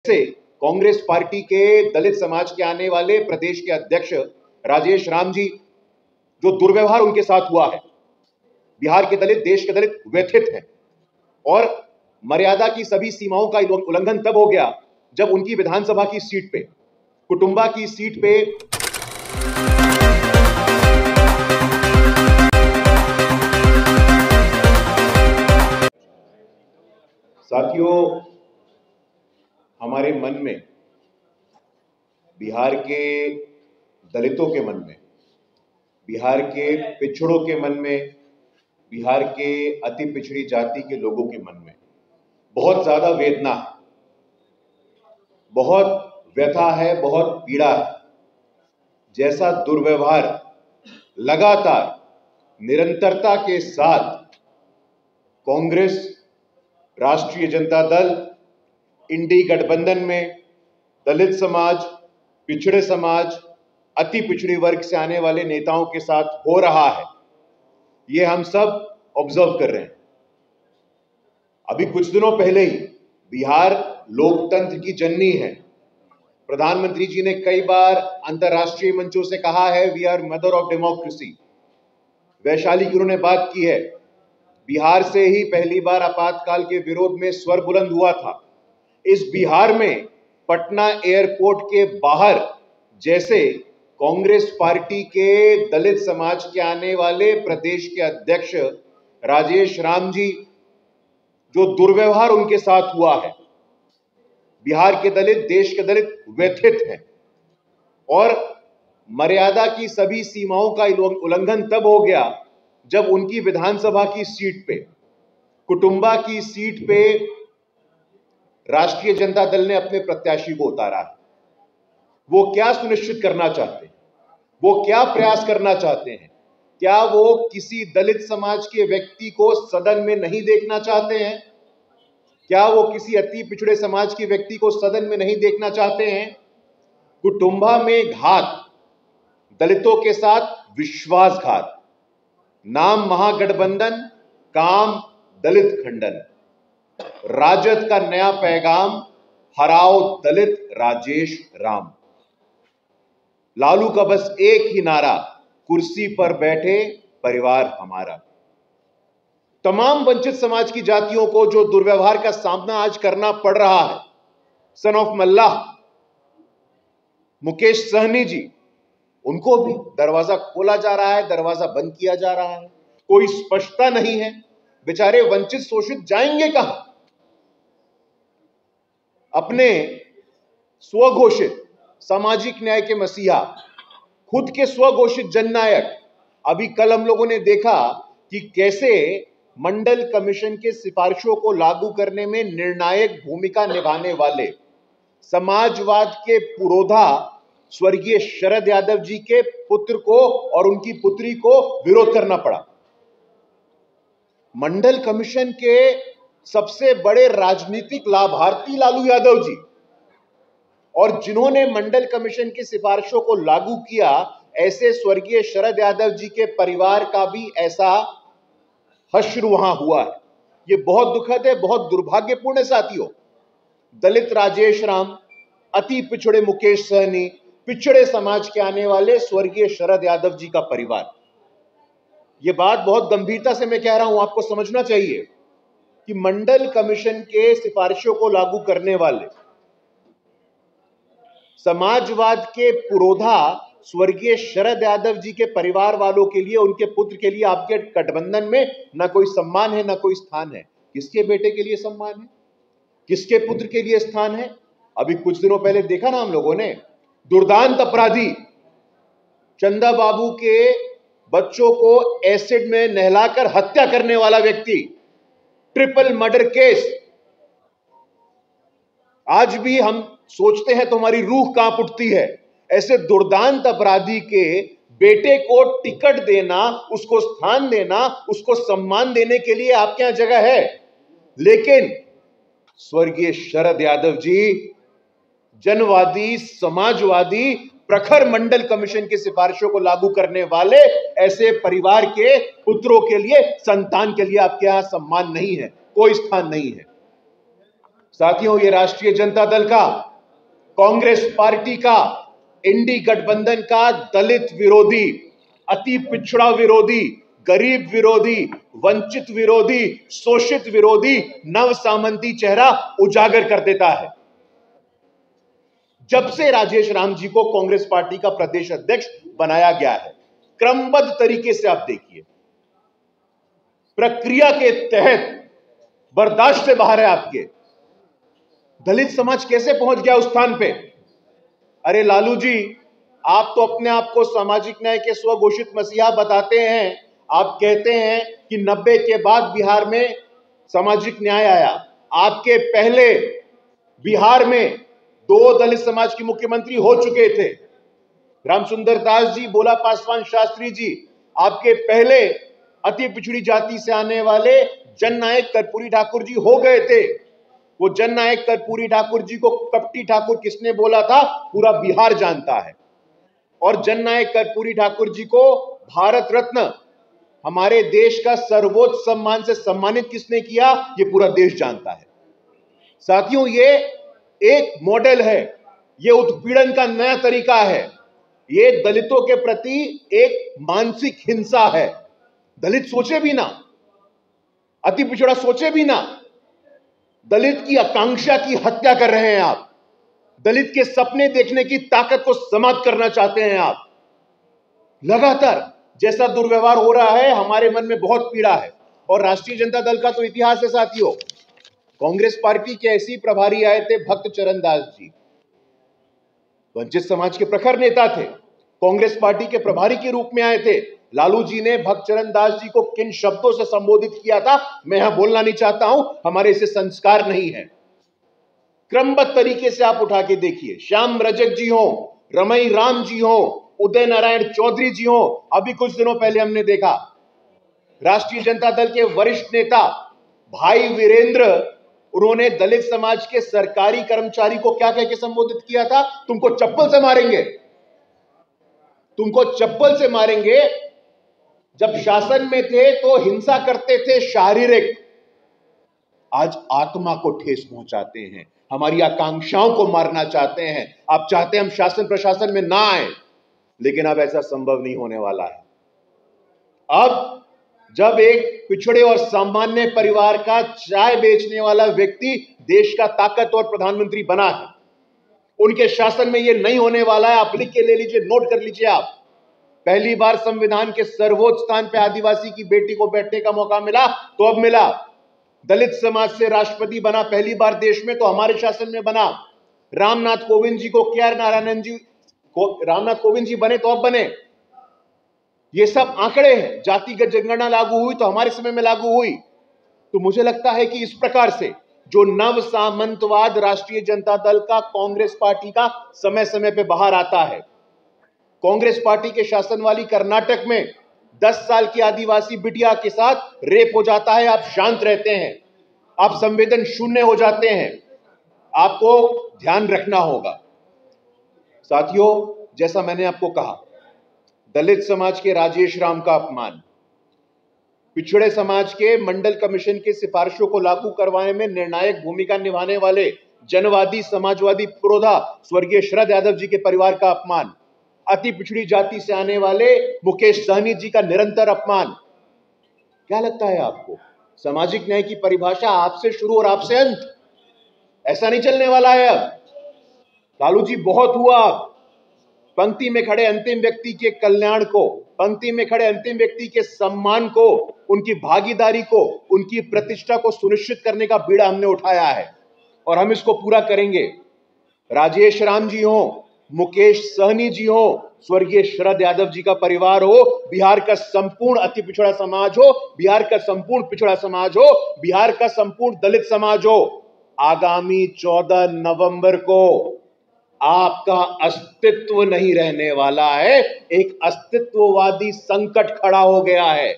से कांग्रेस पार्टी के दलित समाज के आने वाले प्रदेश के अध्यक्ष राजेश राम जी, जो दुर्व्यवहार उनके साथ हुआ है, बिहार के दलित, देश के दलित व्यथित हैं और मर्यादा की सभी सीमाओं का उल्लंघन तब हो गया जब उनकी विधानसभा की सीट पे, कुटुंबा की सीट पे साथियों, हमारे मन में, बिहार के दलितों के मन में, बिहार के पिछड़ों के मन में, बिहार के अति पिछड़ी जाति के लोगों के मन में बहुत ज्यादा वेदना है, बहुत व्यथा है, बहुत पीड़ा है। जैसा दुर्व्यवहार लगातार निरंतरता के साथ कांग्रेस, राष्ट्रीय जनता दल, इंडी गठबंधन में दलित समाज, पिछड़े समाज, अति पिछड़ी वर्ग से आने वाले नेताओं के साथ हो रहा है, ये हम सब ऑब्जर्व कर रहे हैं। अभी कुछ दिनों पहले ही बिहार लोकतंत्र की जननी है। प्रधानमंत्री जी ने कई बार अंतर्राष्ट्रीय मंचों से कहा है, we are mother of democracy. Vaishali की उन्होंने बात की है। बिहार से ही पहली बार आपातकाल के विरोध में स्वर बुलंद हुआ था। इस बिहार में पटना एयरपोर्ट के बाहर जैसे कांग्रेस पार्टी के दलित समाज के आने वाले प्रदेश के अध्यक्ष राजेश राम जी, जो दुर्व्यवहार उनके साथ हुआ है, बिहार के दलित, देश के दलित व्यथित हैं और मर्यादा की सभी सीमाओं का उल्लंघन तब हो गया जब उनकी विधानसभा की सीट पे, कुटुंबा की सीट पे राष्ट्रीय जनता दल ने अपने प्रत्याशी को उतारा है। वो क्या सुनिश्चित करना चाहते हैं? वो क्या प्रयास करना चाहते हैं? क्या वो किसी दलित समाज के व्यक्ति को सदन में नहीं देखना चाहते हैं? क्या वो किसी अति पिछड़े समाज के व्यक्ति को सदन में नहीं देखना चाहते हैं? कुटुंबा में घात, दलितों के साथ विश्वासघात, नाम महागठबंधन, काम दलित खंडन, राजद का नया पैगाम, हराओ दलित राजेश राम। लालू का बस एक ही नारा, कुर्सी पर बैठे परिवार हमारा। तमाम वंचित समाज की जातियों को जो दुर्व्यवहार का सामना आज करना पड़ रहा है, सन ऑफ मल्लाह मुकेश सहनी जी, उनको भी दरवाजा खोला जा रहा है, दरवाजा बंद किया जा रहा है। कोई स्पष्टता नहीं है। बेचारे वंचित शोषित जाएंगे कहां? अपने स्वघोषित सामाजिक न्याय के मसीहा, खुद के स्वघोषित जननायक, अभी कल हम लोगों ने देखा कि कैसे मंडल कमीशन के सिफारिशों को लागू करने में निर्णायक भूमिका निभाने वाले समाजवाद के पुरोधा स्वर्गीय शरद यादव जी के पुत्र को और उनकी पुत्री को विरोध करना पड़ा। मंडल कमीशन के सबसे बड़े राजनीतिक लाभार्थी लालू यादव जी, और जिन्होंने मंडल कमीशन की सिफारिशों को लागू किया, ऐसे स्वर्गीय शरद यादव जी के परिवार का भी ऐसा हश्र वहां हुआ है। ये बहुत दुखद है, बहुत दुर्भाग्यपूर्ण है साथियों। दलित राजेश राम, अति पिछड़े मुकेश सहनी, पिछड़े समाज के आने वाले स्वर्गीय शरद यादव जी का परिवार। ये बात बहुत गंभीरता से मैं कह रहा हूं, आपको समझना चाहिए कि मंडल कमीशन के सिफारिशों को लागू करने वाले समाजवाद के पुरोधा स्वर्गीय शरद यादव जी के परिवार वालों के लिए, उनके पुत्र के लिए आपके गठबंधन में ना कोई सम्मान है, ना कोई स्थान है। किसके बेटे के लिए सम्मान है? किसके पुत्र के लिए स्थान है? अभी कुछ दिनों पहले देखा ना हम लोगों ने, दुर्दांत अपराधी चंदा बाबू के बच्चों को एसिड में नहलाकर हत्या करने वाला व्यक्ति, ट्रिपल मर्डर केस। आज भी हम सोचते हैं तो हमारी रूह कांप उठती है। ऐसे दुर्दांत अपराधी के बेटे को टिकट देना, उसको स्थान देना, उसको सम्मान देने के लिए आपके यहां जगह है, लेकिन स्वर्गीय शरद यादव जी, जनवादी, समाजवादी, प्रखर मंडल कमीशन की सिफारिशों को लागू करने वाले ऐसे परिवार के पुत्रों के लिए, संतान के लिए आपके यहां सम्मान नहीं है, कोई स्थान नहीं है। साथियों, ये राष्ट्रीय जनता दल का, कांग्रेस पार्टी का, इंडी गठबंधन का दलित विरोधी, अति पिछड़ा विरोधी, गरीब विरोधी, वंचित विरोधी, शोषित विरोधी नव सामंती चेहरा उजागर कर देता है। जब से राजेश राम जी को कांग्रेस पार्टी का प्रदेश अध्यक्ष बनाया गया है, क्रमबद्ध तरीके से आप देखिए, प्रक्रिया के तहत बर्दाश्त से बाहर है आपके। दलित समाज कैसे पहुंच गया उस स्थान पे? अरे लालू जी, आप तो अपने आप को सामाजिक न्याय के स्वघोषित मसीहा बताते हैं। आप कहते हैं कि 90 के बाद बिहार में सामाजिक न्याय आया। आपके पहले बिहार में 2 दलित समाज के मुख्यमंत्री हो चुके थे, रामसुंदर दास जी, भोला पासवान शास्त्री जी। आपके पहले अति पिछड़ी जाति से आने वाले जननायक कर्पूरी ठाकुर जी हो गए थे। वो जननायक कर्पूरी ठाकुर जी को कपटी ठाकुर किसने बोला था, पूरा बिहार जानता है। और जननायक कर्पूरी ठाकुर जी को भारत रत्न, हमारे देश का सर्वोच्च सम्मान से सम्मानित किसने किया, ये पूरा देश जानता है। साथियों, ये एक मॉडल है, ये उत्पीड़न का नया तरीका है, ये दलितों के प्रति एक मानसिक हिंसा है। दलित सोचे भी ना, अति पिछड़ा सोचे भी ना, दलित की आकांक्षा की हत्या कर रहे हैं आप। दलित के सपने देखने की ताकत को समाप्त करना चाहते हैं आप। लगातार जैसा दुर्व्यवहार हो रहा है, हमारे मन में बहुत पीड़ा है। और राष्ट्रीय जनता दल का तो इतिहास है साथियों। कांग्रेस पार्टी के ऐसे ही प्रभारी आए थे भक्त चरण दास जी, वंचित समाज के प्रखर नेता थे, कांग्रेस पार्टी के प्रभारी के रूप में आए थे। लालू जी ने भक्त चरण दास जी को किन शब्दों से संबोधित किया था, मैं यहां बोलना नहीं चाहता हूं, हमारे इसे संस्कार नहीं है। क्रमबद्ध तरीके से आप उठा के देखिए, श्याम रजक जी हो, रमई राम जी हो, उदय नारायण चौधरी जी हो। अभी कुछ दिनों पहले हमने देखा राष्ट्रीय जनता दल के वरिष्ठ नेता भाई वीरेंद्र, उन्होंने दलित समाज के सरकारी कर्मचारी को क्या कह के संबोधित किया था, तुमको चप्पल से मारेंगे, तुमको चप्पल से मारेंगे। जब शासन में थे तो हिंसा करते थे शारीरिक, आज आत्मा को ठेस पहुंचाते हैं, हमारी आकांक्षाओं को मारना चाहते हैं। आप चाहते हैं हम शासन प्रशासन में ना आए, लेकिन अब ऐसा संभव नहीं होने वाला है। अब जब एक पिछड़े और सामान्य परिवार का चाय बेचने वाला व्यक्ति देश का ताकतवर प्रधानमंत्री बना है, उनके शासन में यह नहीं होने वाला है। आप लिख के ले लीजिए, नोट कर लीजिए आप। पहली बार संविधान के सर्वोच्च स्थान पे आदिवासी की बेटी को बैठने का मौका मिला तो अब मिला। दलित समाज से राष्ट्रपति बना पहली बार देश में तो हमारे शासन में बना। रामनाथ कोविंद जी को के आर नारायणन जी को, रामनाथ कोविंद जी बने तो अब बने। ये सब आंकड़े हैं। जातिगत जनगणना लागू हुई तो हमारे समय में लागू हुई। तो मुझे लगता है कि इस प्रकार से जो नव सामंतवाद राष्ट्रीय जनता दल का, कांग्रेस पार्टी का समय समय पे बाहर आता है। कांग्रेस पार्टी के शासन वाली कर्नाटक में 10 साल की आदिवासी बिटिया के साथ रेप हो जाता है, आप शांत रहते हैं, आप संवेदन शून्य हो जाते हैं। आपको ध्यान रखना होगा साथियों, जैसा मैंने आपको कहा, दलित समाज के राजेश राम का अपमान, पिछड़े समाज के मंडल कमीशन की सिफारिशों को लागू करवाने में निर्णायक भूमिका निभाने वाले जनवादी समाजवादी पुरोधा स्वर्गीय शरद यादव जी के परिवार का अपमान, अति पिछड़ी जाति से आने वाले मुकेश सहनी जी का निरंतर अपमान। क्या लगता है आपको, सामाजिक न्याय की परिभाषा आपसे शुरू और आपसे अंत? ऐसा नहीं चलने वाला है। अब लालू जी बहुत हुआ। पंक्ति में खड़े अंतिम व्यक्ति के कल्याण को, पंक्ति में खड़े अंतिम व्यक्ति के सम्मान को, उनकी भागीदारी को, उनकी प्रतिष्ठा को सुनिश्चित करने का बीड़ा हमने उठाया है और हम इसको पूरा करेंगे। राजेश राम जी हो, मुकेश सहनी जी हो, स्वर्गीय शरद यादव जी का परिवार हो, बिहार का संपूर्ण अति पिछड़ा समाज हो, बिहार का संपूर्ण पिछड़ा समाज हो, बिहार का संपूर्ण दलित समाज हो, आगामी 14 नवंबर को आपका अस्तित्व नहीं रहने वाला है। एक अस्तित्ववादी संकट खड़ा हो गया है।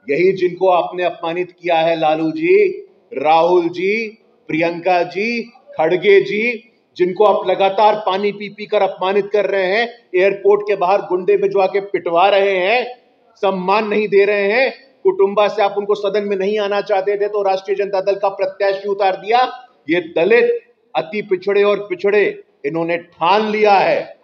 यही जिनको आपने अपमानित किया है, लालू जी, राहुल जी, प्रियंका जी, खड़गे जी, जिनको आप लगातार पानी पी पी कर अपमानित कर रहे हैं, एयरपोर्ट के बाहर गुंडे भिजवा के पिटवा रहे हैं, सम्मान नहीं दे रहे हैं। कुटुंबा से आप उनको सदन में नहीं आना चाहते थे तो राष्ट्रीय जनता दल का प्रत्याशी उतार दिया। ये दलित, अति पिछड़े और पिछड़े, इन्होंने ठान लिया है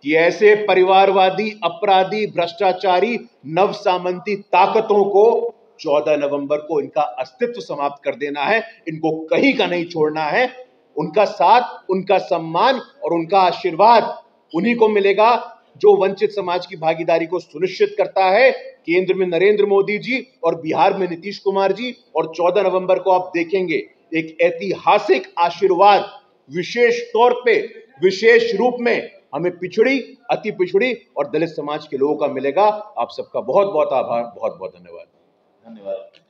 कि ऐसे परिवारवादी, अपराधी, भ्रष्टाचारी, नव सामंती ताकतों को 14 नवंबर को इनका अस्तित्व समाप्त कर देना है, इनको कहीं का नहीं छोड़ना है। उनका साथ, उनका सम्मान और उनका आशीर्वाद उन्हीं को मिलेगा जो वंचित समाज की भागीदारी को सुनिश्चित करता है। केंद्र में नरेंद्र मोदी जी और बिहार में नीतीश कुमार जी, और 14 नवंबर को आप देखेंगे एक ऐतिहासिक आशीर्वाद विशेष तौर पे, विशेष रूप में हमें पिछड़ी, अति पिछड़ी और दलित समाज के लोगों का मिलेगा। आप सबका बहुत बहुत आभार, बहुत बहुत धन्यवाद। धन्यवाद।